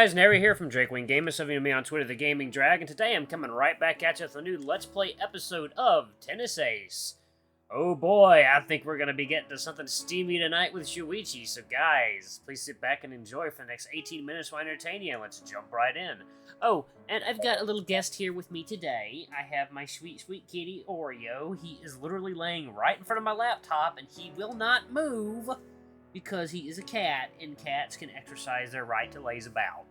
guys, Nary here from Drakewing Gamers, serving me on Twitter, The Gaming Drag, and today I'm coming right back at you with a new Let's Play episode of Tennis Ace. Oh boy, I think we're going to be getting to something steamy tonight with Shuichi, so guys, please sit back and enjoy for the next 18 minutes while I entertain you. Let's jump right in. Oh, and I've got a little guest here with me today. I have my sweet, sweet kitty, Oreo. He is literally laying right in front of my laptop, and he will not move, because he is a cat, and cats can exercise their right to laze about.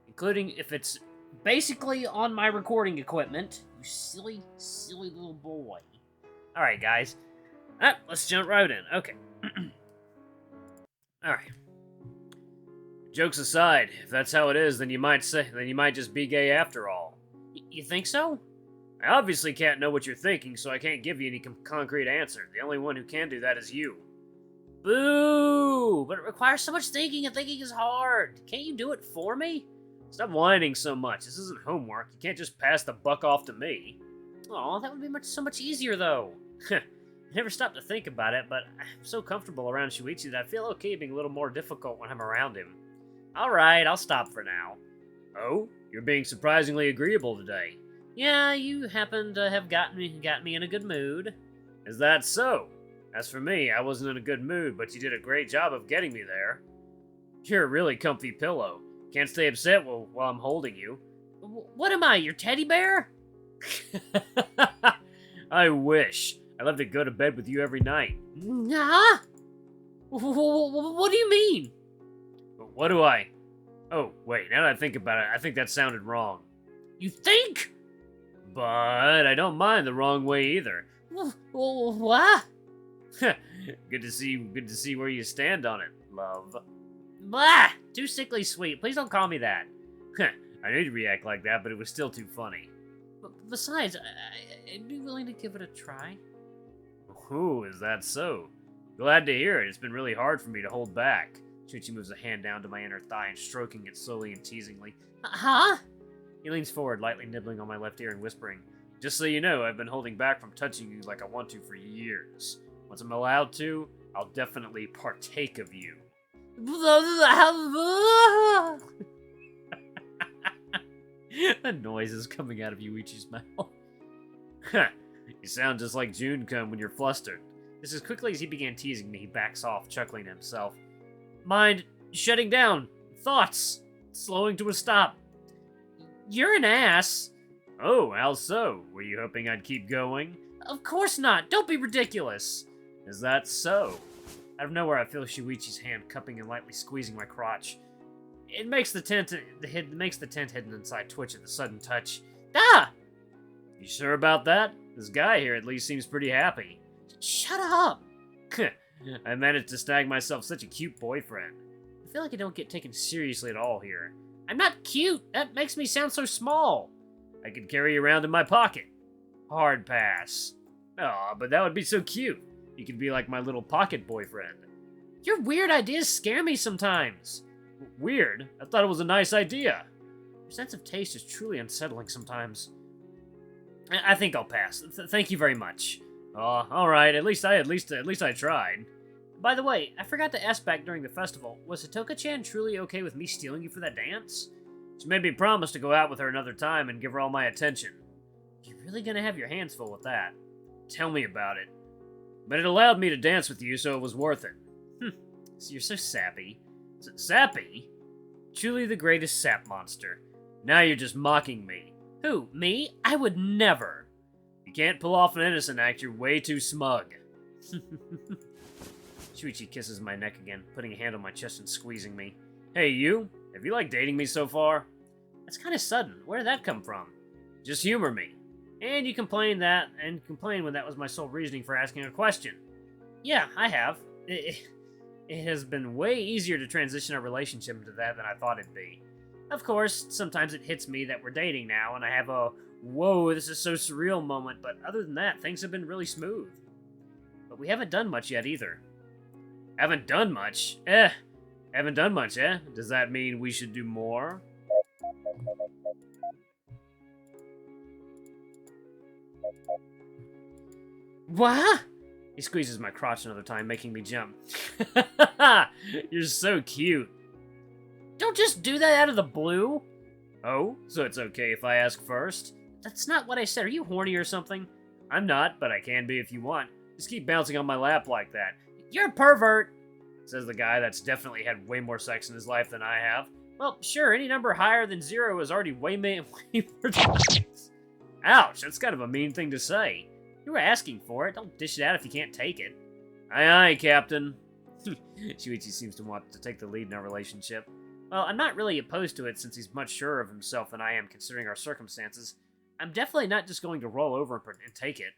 Including if it's basically on my recording equipment. You silly, silly little boy. Alright, guys. Let's jump right in. Okay. Alright. Jokes aside, if that's how it is, then you might just be gay after all. You think so? I obviously can't know what you're thinking, so I can't give you any concrete answer. The only one who can do that is you. Boo! But it requires so much thinking, and thinking is hard. Can't you do it for me? Stop whining so much. This isn't homework. You can't just pass the buck off to me. Aw, that would be so much easier, though. I never stopped to think about it, but I'm so comfortable around Shuichi that I feel okay being a little more difficult when I'm around him. Alright, I'll stop for now. Oh? You're being surprisingly agreeable today. Yeah, you happen to have got me in a good mood. Is that so? As for me, I wasn't in a good mood, but you did a great job of getting me there. You're a really comfy pillow. Can't stay upset while I'm holding you. What am I, your teddy bear? I wish. I'd love to go to bed with you every night. Nah? What do you mean? What do I... Oh, wait, now that I think about it, I think that sounded wrong. You think? But I don't mind the wrong way either. What? Good to see where you stand on it, love. Blah! Too sickly sweet. Please don't call me that. I knew you'd react like that, but it was still too funny. Besides, I'd be willing to give it a try. Ooh, is that so? Glad to hear it. It's been really hard for me to hold back. Shuichi moves a hand down to my inner thigh and stroking it slowly and teasingly. Huh? He leans forward, lightly nibbling on my left ear and whispering, "Just so you know, I've been holding back from touching you like I want to for years. Once I'm allowed to, I'll definitely partake of you." The noise is coming out of Yuichi's mouth. You sound just like Junecum when you're flustered. Just as quickly as he began teasing me, he backs off, chuckling to himself. Mind shutting down. Thoughts slowing to a stop. You're an ass. Oh, how so? Were you hoping I'd keep going? Of course not. Don't be ridiculous. Is that so? Out of nowhere, I feel Shuichi's hand cupping and lightly squeezing my crotch. It makes the tent hidden inside twitch at the sudden touch. Ah! You sure about that? This guy here at least seems pretty happy. Shut up! I managed to snag myself such a cute boyfriend. I feel like I don't get taken seriously at all here. I'm not cute! That makes me sound so small! I could carry you around in my pocket. Hard pass. Aw, but that would be so cute. You could be like my little pocket boyfriend. Your weird ideas scare me sometimes. Weird? I thought it was a nice idea. Your sense of taste is truly unsettling sometimes. I think I'll pass. Thank you very much. All right. At least I tried. By the way, I forgot to ask back during the festival. Was Hitoka-chan truly okay with me stealing you for that dance? She made me promise to go out with her another time and give her all my attention. You're really gonna have your hands full with that. Tell me about it. But it allowed me to dance with you, so it was worth it. So you're so sappy. Sappy? Truly the greatest sap monster. Now you're just mocking me. Who, me? I would never. You can't pull off an innocent act, you're way too smug. Shuichi kisses my neck again, putting a hand on my chest and squeezing me. Hey, you? Have you liked dating me so far? That's kind of sudden. Where did that come from? Just humor me. And you complained when that was my sole reasoning for asking a question. Yeah, I have. It has been way easier to transition our relationship into that than I thought it'd be. Of course, sometimes it hits me that we're dating now, and I have a, whoa, this is so surreal moment, but other than that, things have been really smooth. But we haven't done much yet either. Haven't done much? Haven't done much, eh? Does that mean we should do more? What? He squeezes my crotch another time, making me jump. You're so cute. Don't just do that out of the blue. Oh, so it's okay if I ask first? That's not what I said. Are you horny or something? I'm not, but I can be if you want. Just keep bouncing on my lap like that. You're a pervert, says the guy that's definitely had way more sex in his life than I have. Well, sure, any number higher than 0 is already way more times. Ouch, that's kind of a mean thing to say. You were asking for it. Don't dish it out if you can't take it. Aye, aye, Captain. Shuichi seems to want to take the lead in our relationship. Well, I'm not really opposed to it since he's much surer of himself than I am considering our circumstances. I'm definitely not just going to roll over and take it.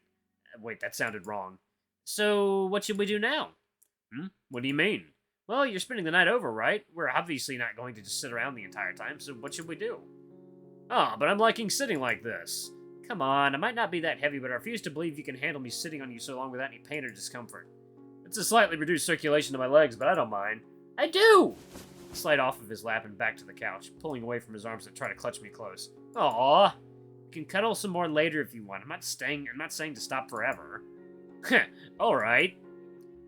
Wait, that sounded wrong. So, what should we do now? What do you mean? Well, you're spending the night over, right? We're obviously not going to just sit around the entire time, so what should we do? Oh, but I'm liking sitting like this. Come on, I might not be that heavy, but I refuse to believe you can handle me sitting on you so long without any pain or discomfort. It's a slightly reduced circulation to my legs, but I don't mind. I do! I slide off of his lap and back to the couch, pulling away from his arms that try to clutch me close. Aww. You can cuddle some more later if you want. I'm not saying to stop forever. Alright.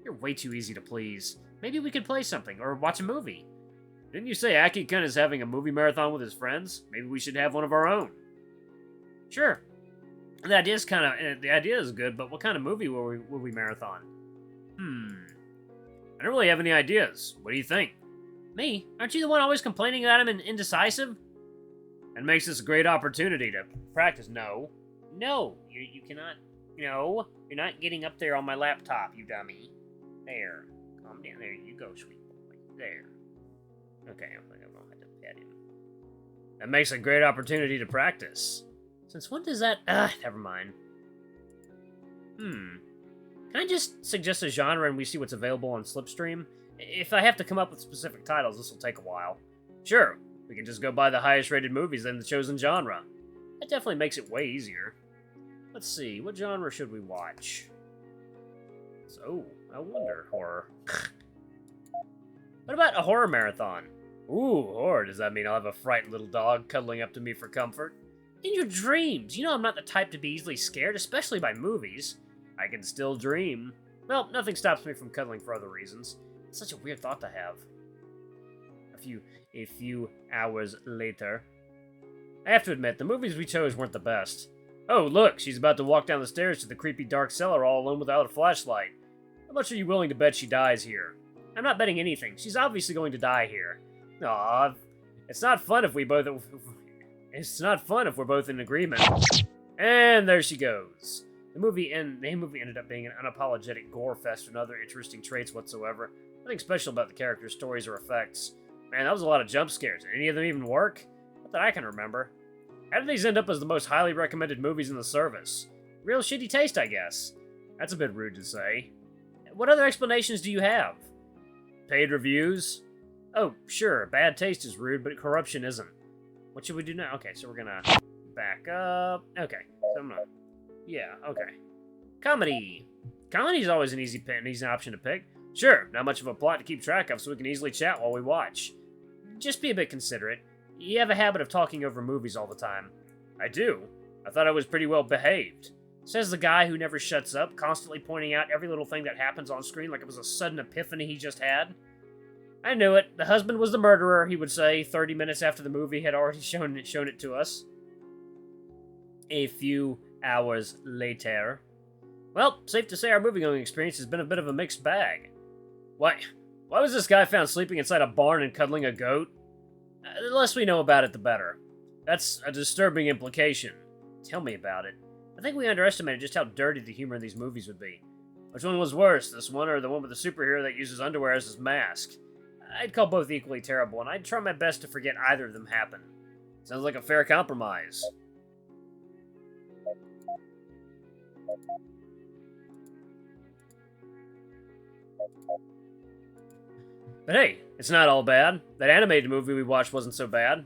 You're way too easy to please. Maybe we could play something, or watch a movie. Didn't you say Aki-kun is having a movie marathon with his friends? Maybe we should have one of our own. Sure. The idea is good, but what kind of movie will we marathon? I don't really have any ideas. What do you think? Me? Aren't you the one always complaining that I'm indecisive? That makes this a great opportunity to practice. No. No, you cannot. No, you're not getting up there on my laptop, you dummy. There. Calm down. There you go, sweet boy. There. Okay, I think I'm gonna have to pet him. That makes a great opportunity to practice. Since when does that... never mind. Can I just suggest a genre and we see what's available on Slipstream? If I have to come up with specific titles, this will take a while. Sure, we can just go by the highest rated movies in the chosen genre. That definitely makes it way easier. Let's see, what genre should we watch? So, I wonder. Horror. What about a horror marathon? Ooh, horror. Does that mean I'll have a frightened little dog cuddling up to me for comfort? In your dreams! You know I'm not the type to be easily scared, especially by movies. I can still dream. Well, nothing stops me from cuddling for other reasons. It's such a weird thought to have. A few hours later. I have to admit, the movies we chose weren't the best. Oh, look, she's about to walk down the stairs to the creepy dark cellar all alone without a flashlight. How much are you willing to bet she dies here? I'm not betting anything. She's obviously going to die here. Aw, it's not fun if we're both in agreement. And there she goes. The movie ended up being an unapologetic gore fest with other interesting traits whatsoever. Nothing special about the characters, stories, or effects. Man, that was a lot of jump scares. Did any of them even work? Not that I can remember. How did these end up as the most highly recommended movies in the service? Real shitty taste, I guess. That's a bit rude to say. What other explanations do you have? Paid reviews? Oh, sure, bad taste is rude, but corruption isn't. What should we do now? Okay, so we're gonna back up. Okay, so I'm gonna... Yeah, okay. Comedy. Comedy's always an easy option to pick. Sure, not much of a plot to keep track of, so we can easily chat while we watch. Just be a bit considerate. You have a habit of talking over movies all the time. I do. I thought I was pretty well behaved. Says the guy who never shuts up, constantly pointing out every little thing that happens on screen like it was a sudden epiphany he just had. I knew it. The husband was the murderer, he would say, 30 minutes after the movie had already shown it to us. A few hours later. Well, safe to say our movie-going experience has been a bit of a mixed bag. Why was this guy found sleeping inside a barn and cuddling a goat? The less we know about it, the better. That's a disturbing implication. Tell me about it. I think we underestimated just how dirty the humor in these movies would be. Which one was worse, this one or the one with the superhero that uses underwear as his mask? I'd call both equally terrible, and I'd try my best to forget either of them happened. Sounds like a fair compromise. But hey, it's not all bad. That animated movie we watched wasn't so bad.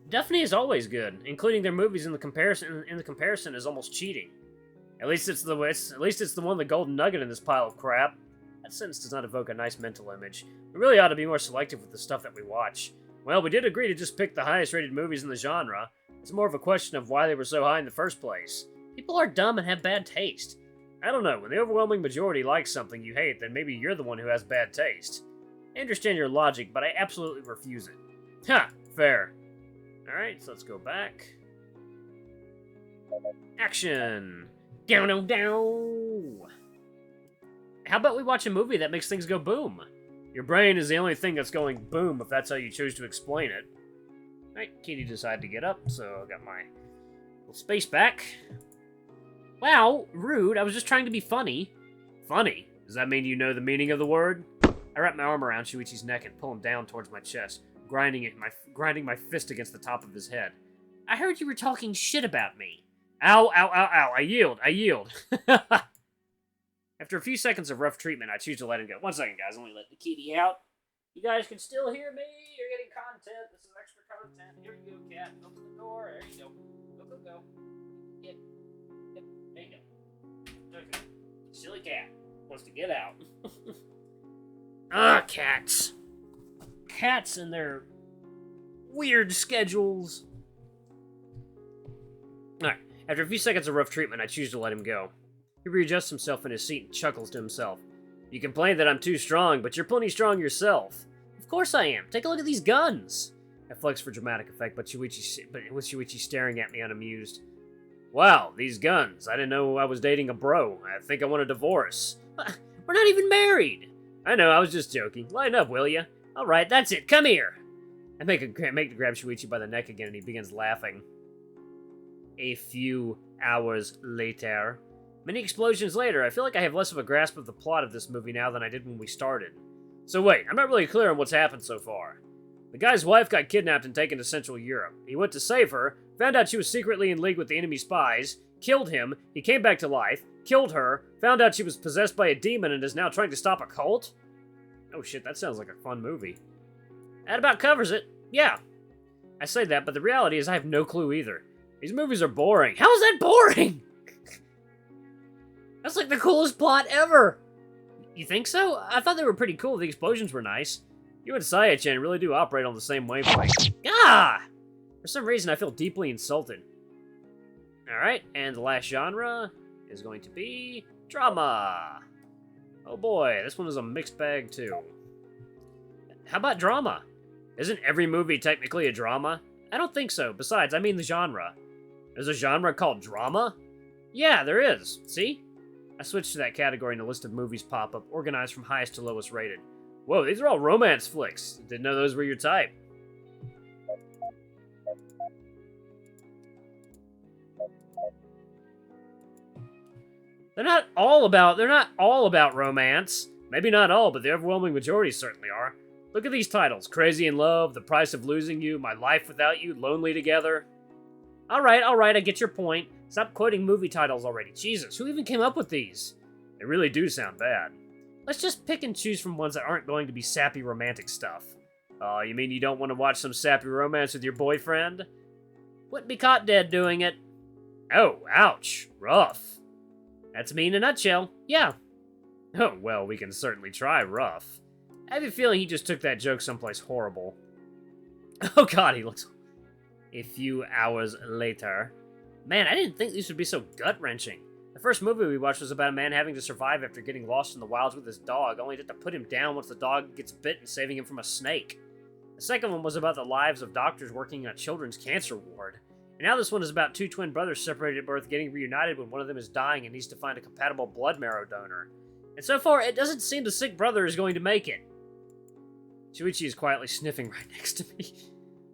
Daphne is always good. Including their movies in the comparison is almost cheating. At least it's the one with the golden nugget in this pile of crap. That sentence does not evoke a nice mental image. We really ought to be more selective with the stuff that we watch. Well, we did agree to just pick the highest rated movies in the genre. It's more of a question of why they were so high in the first place. People are dumb and have bad taste. I don't know, when the overwhelming majority likes something you hate, then maybe you're the one who has bad taste. I understand your logic, but I absolutely refuse it. Ha! Fair. Alright, so let's go back. Action! Down, down, down! How about we watch a movie that makes things go boom? Your brain is the only thing that's going boom, if that's how you choose to explain it. Alright, Kitty decided to get up, so I got my little space back. Wow, rude. I was just trying to be funny. Funny? Does that mean you know the meaning of the word? I wrap my arm around Shuichi's neck and pull him down towards my chest, grinding my fist against the top of his head. I heard you were talking shit about me. Ow, ow, ow, ow. I yield. After a few seconds of rough treatment, I choose to let him go. 1 second, guys. Let me let the kitty out. You guys can still hear me. You're getting content. This is extra content. Here you go, cat. Open the door. There you go. Go. Get. There you go. Okay. Silly cat. Wants to get out. Cats. Cats and their weird schedules. Alright. After a few seconds of rough treatment, I choose to let him go. He readjusts himself in his seat and chuckles to himself. You complain that I'm too strong, but you're plenty strong yourself. Of course I am. Take a look at these guns. I flex for dramatic effect, with Shuichi staring at me unamused. Wow, these guns. I didn't know I was dating a bro. I think I want a divorce. We're not even married. I know, I was just joking. Lighten up, will ya? Alright, that's it. Come here. I make to grab Shuichi by the neck again, and he begins laughing. A few hours later. Many explosions later, I feel like I have less of a grasp of the plot of this movie now than I did when we started. So wait, I'm not really clear on what's happened so far. The guy's wife got kidnapped and taken to Central Europe. He went to save her, found out she was secretly in league with the enemy spies, killed him, he came back to life, killed her, found out she was possessed by a demon and is now trying to stop a cult? Oh shit, that sounds like a fun movie. That about covers it. Yeah. I say that, but the reality is I have no clue either. These movies are boring. How is that boring? That's like the coolest plot ever! You think so? I thought they were pretty cool. The explosions were nice. You and Saya-chan really do operate on the same wavelength. Ah! For some reason, I feel deeply insulted. Alright, and the last genre is going to be drama. Oh boy, this one is a mixed bag too. How about drama? Isn't every movie technically a drama? I don't think so. Besides, I mean the genre. There's a genre called drama? Yeah, there is. See? I switched to that category and a list of movies pop up, organized from highest to lowest rated. Whoa, these are all romance flicks. Didn't know those were your type. They're not all about romance. Maybe not all, but the overwhelming majority certainly are. Look at these titles. Crazy in Love, The Price of Losing You, My Life Without You, Lonely Together. Alright, I get your point. Stop quoting movie titles already. Jesus, who even came up with these? They really do sound bad. Let's just pick and choose from ones that aren't going to be sappy romantic stuff. Oh, you mean you don't want to watch some sappy romance with your boyfriend? Wouldn't be caught dead doing it. Oh, ouch. Rough. That's me in a nutshell. Yeah. Oh, well, we can certainly try rough. I have a feeling he just took that joke someplace horrible. Oh god, he looks... A few hours later. Man, I didn't think these would be so gut-wrenching. The first movie we watched was about a man having to survive after getting lost in the wilds with his dog, only to put him down once the dog gets bit and saving him from a snake. The second one was about the lives of doctors working in a children's cancer ward. And now this one is about two twin brothers separated at birth getting reunited when one of them is dying and needs to find a compatible blood marrow donor. And so far, it doesn't seem the sick brother is going to make it. Shuichi is quietly sniffing right next to me.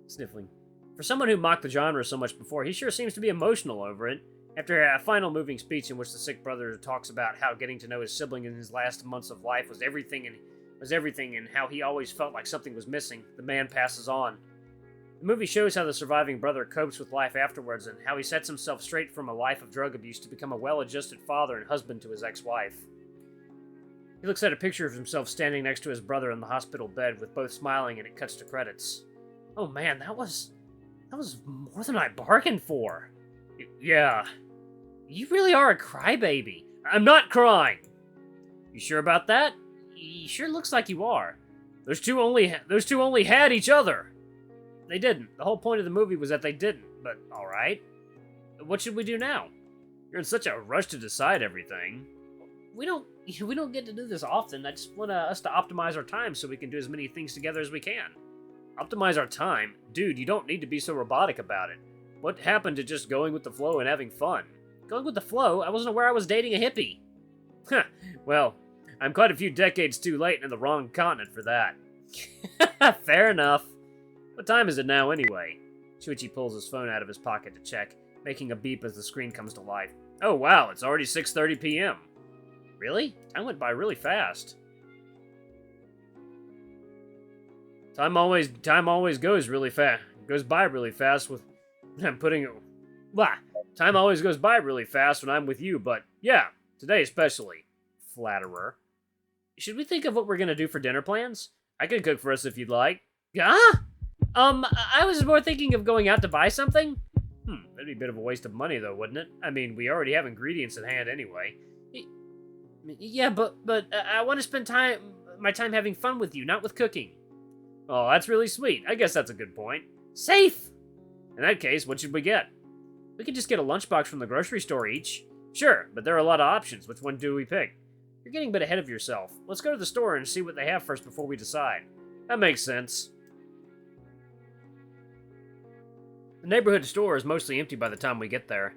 Sniffling. For someone who mocked the genre so much before, he sure seems to be emotional over it. After a final moving speech in which the sick brother talks about how getting to know his sibling in his last months of life was everything and how he always felt like something was missing, the man passes on. The movie shows how the surviving brother copes with life afterwards and how he sets himself straight from a life of drug abuse to become a well-adjusted father and husband to his ex-wife. He looks at a picture of himself standing next to his brother in the hospital bed with both smiling and it cuts to credits. Oh man, that was more than I bargained for. Yeah. You really are a crybaby. I'm not crying. You sure about that? You sure looks like you are. Those two only had each other. They didn't. The whole point of the movie was that they didn't, but alright. What should we do now? You're in such a rush to decide everything. we don't get to do this often. I just want us to optimize our time so we can do as many things together as we can. Optimize our time? Dude, you don't need to be so robotic about it. What happened to just going with the flow and having fun? Going with the flow? I wasn't aware I was dating a hippie. Huh, well, I'm quite a few decades too late and in the wrong continent for that. Fair enough. What time is it now, anyway? Shuichi pulls his phone out of his pocket to check, making a beep as the screen comes to life. Oh wow, it's already 6:30 p.m. Really? Time went by really fast. Time always goes really fast. Goes by really fast with... I'm putting it... Blah. Time always goes by really fast when I'm with you, but yeah, today especially. Flatterer. Should we think of what we're gonna do for dinner plans? I can cook for us if you'd like. Ah? I was more thinking of going out to buy something. That'd be a bit of a waste of money though, wouldn't it? I mean, we already have ingredients at hand anyway. Yeah, but I want to spend my time having fun with you, not with cooking. Oh, that's really sweet. I guess that's a good point. Safe! In that case, what should we get? We could just get a lunchbox from the grocery store each. Sure, but there are a lot of options. Which one do we pick? You're getting a bit ahead of yourself. Let's go to the store and see what they have first before we decide. That makes sense. The neighborhood store is mostly empty by the time we get there.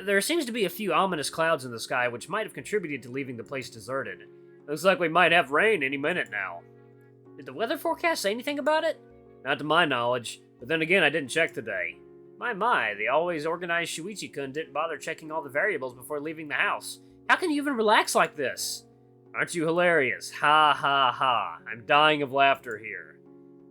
There seems to be a few ominous clouds in the sky which might have contributed to leaving the place deserted. Looks like we might have rain any minute now. Did the weather forecast say anything about it? Not to my knowledge, but then again I didn't check today. My, the always organized Shuichi-kun didn't bother checking all the variables before leaving the house. How can you even relax like this? Aren't you hilarious? Ha ha ha. I'm dying of laughter here.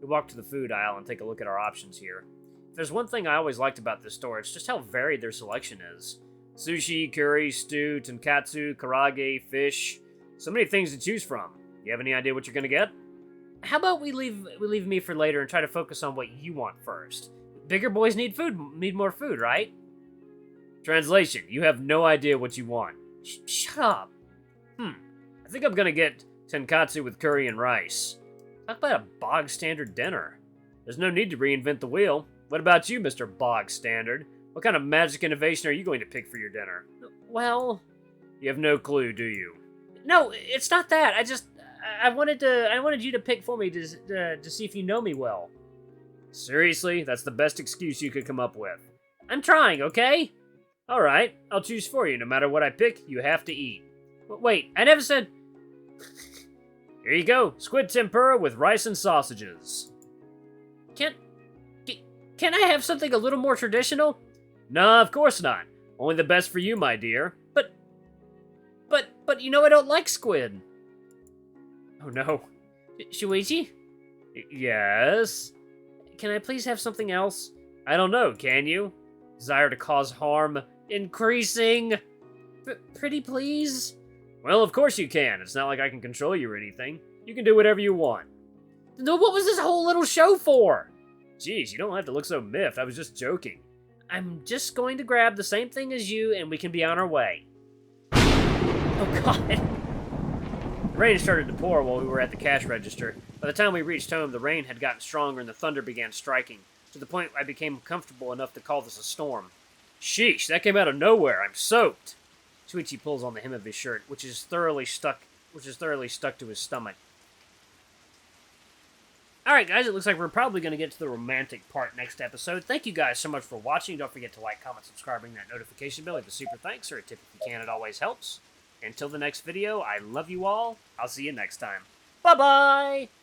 We walk to the food aisle and take a look at our options here. If there's one thing I always liked about this store, it's just how varied their selection is. Sushi, curry, stew, tonkatsu, karage, fish. So many things to choose from. You have any idea what you're gonna get? How about we leave me for later and try to focus on what you want first? Bigger boys need more food, right? Translation, you have no idea what you want. Shut up. I think I'm gonna get tonkatsu with curry and rice. Talk about a bog standard dinner. There's no need to reinvent the wheel. What about you, Mr. Bog Standard? What kind of magic innovation are you going to pick for your dinner? Well... You have no clue, do you? No, it's not that. I wanted you to pick for me to see if you know me well. Seriously? That's the best excuse you could come up with. I'm trying, okay? Alright, I'll choose for you. No matter what I pick, you have to eat. Wait, I never said... Here you go. Squid tempura with rice and sausages. Can I have something a little more traditional? No, of course not. Only the best for you, my dear. But you know I don't like squid. Oh no. Shuichi? Yes? Can I please have something else? I don't know, can you? Desire to cause harm increasing? Pretty please? Well, of course you can. It's not like I can control you or anything. You can do whatever you want. No, what was this whole little show for? Jeez, you don't have to look so miffed. I was just joking. I'm just going to grab the same thing as you, and we can be on our way. Oh, God. The rain started to pour while we were at the cash register. By the time we reached home, the rain had gotten stronger and the thunder began striking, to the point I became comfortable enough to call this a storm. Sheesh, that came out of nowhere. I'm soaked. Shuichi pulls on the hem of his shirt, which is thoroughly stuck to his stomach. Alright guys, it looks like we're probably going to get to the romantic part next episode. Thank you guys so much for watching. Don't forget to like, comment, subscribe, ring that notification bell, leave a super thanks or a tip if you can. It always helps. Until the next video, I love you all. I'll see you next time. Bye-bye!